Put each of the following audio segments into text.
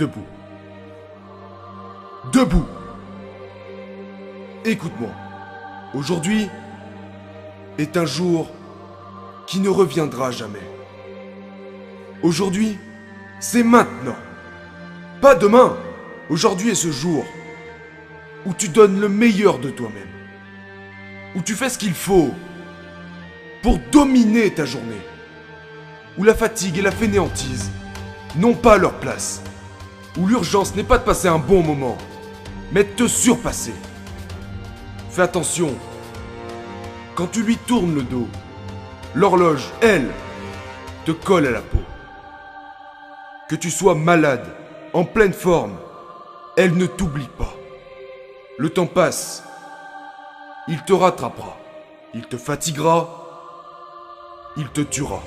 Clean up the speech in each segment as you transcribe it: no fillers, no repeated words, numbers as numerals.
debout. Debout! Écoute-moi. Aujourd'hui est un jour qui ne reviendra jamais. Aujourd'hui, c'est maintenant. Pas demain. Aujourd'hui est ce jour où tu donnes le meilleur de toi-même. Où tu fais ce qu'il faut pour dominer ta journée. Où la fatigue et la fainéantise n'ont pas leur place. Où l'urgence n'est pas de passer un bon moment, mais de te surpasser. Fais attention. Quand tu lui tournes le dos, l'horloge, elle, te colle à la peau. Que tu sois malade, en pleine forme, elle ne t'oublie pas. Le temps passe. Il te rattrapera. Il te fatiguera. Il te tuera.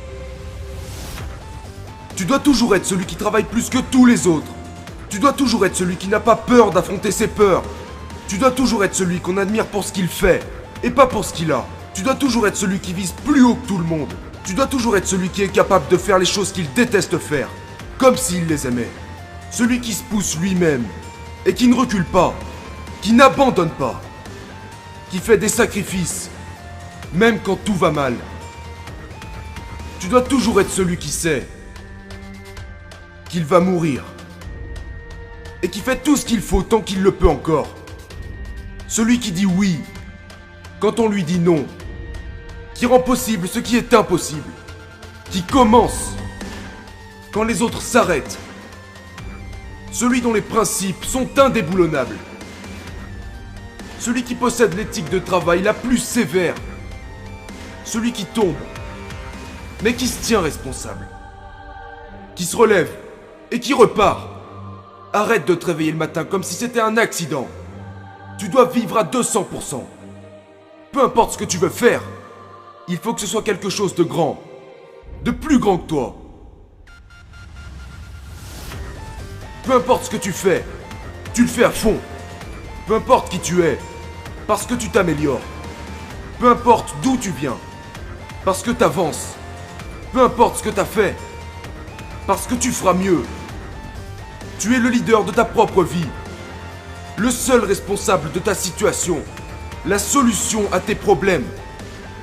Tu dois toujours être celui qui travaille plus que tous les autres. Tu dois toujours être celui qui n'a pas peur d'affronter ses peurs. Tu dois toujours être celui qu'on admire pour ce qu'il fait, et pas pour ce qu'il a. Tu dois toujours être celui qui vise plus haut que tout le monde. Tu dois toujours être celui qui est capable de faire les choses qu'il déteste faire, comme s'il les aimait. Celui qui se pousse lui-même, et qui ne recule pas, qui n'abandonne pas, qui fait des sacrifices, même quand tout va mal. Tu dois toujours être celui qui sait qu'il va mourir, et qui fait tout ce qu'il faut tant qu'il le peut encore. Celui qui dit oui quand on lui dit non, qui rend possible ce qui est impossible, qui commence quand les autres s'arrêtent. Celui dont les principes sont indéboulonnables. Celui qui possède l'éthique de travail la plus sévère. Celui qui tombe, mais qui se tient responsable. Qui se relève et qui repart. Arrête de te réveiller le matin comme si c'était un accident. Tu dois vivre à 200%. Peu importe ce que tu veux faire, il faut que ce soit quelque chose de grand. De plus grand que toi. Peu importe ce que tu le fais à fond. Peu importe qui tu es, parce que tu t'améliores. Peu importe d'où tu viens, parce que t'avances. Peu importe ce que t'as fait, parce que tu feras mieux. Tu es le leader de ta propre vie. Le seul responsable de ta situation. La solution à tes problèmes.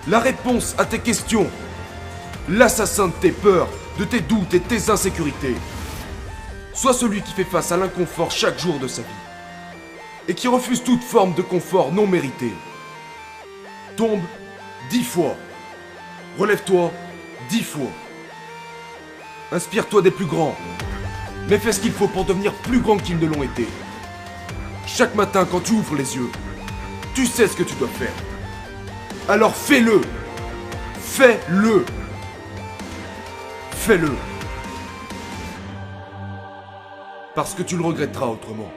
La réponse à tes questions. L'assassin de tes peurs, de tes doutes et de tes insécurités. Sois celui qui fait face à l'inconfort chaque jour de sa vie. Et qui refuse toute forme de confort non mérité. Tombe 10 fois. Relève-toi 10 fois. Inspire-toi des plus grands. Mais fais ce qu'il faut pour devenir plus grand qu'ils ne l'ont été. Chaque matin quand tu ouvres les yeux, tu sais ce que tu dois faire. Alors fais-le. Fais-le. Fais-le. Parce que tu le regretteras autrement.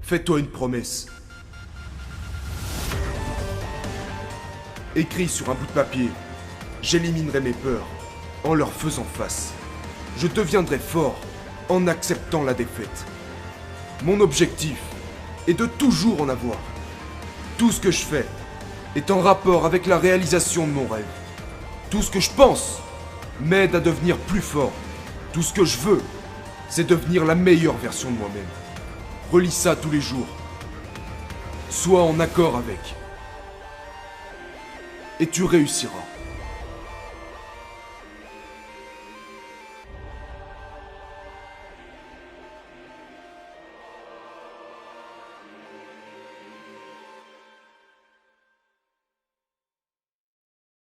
Fais-toi une promesse. Écris sur un bout de papier. J'éliminerai mes peurs en leur faisant face. Je deviendrai fort en acceptant la défaite. Mon objectif est de toujours en avoir. Tout ce que je fais est en rapport avec la réalisation de mon rêve. Tout ce que je pense m'aide à devenir plus fort. Tout ce que je veux, c'est devenir la meilleure version de moi-même. Relis ça tous les jours. Sois en accord avec. Et tu réussiras.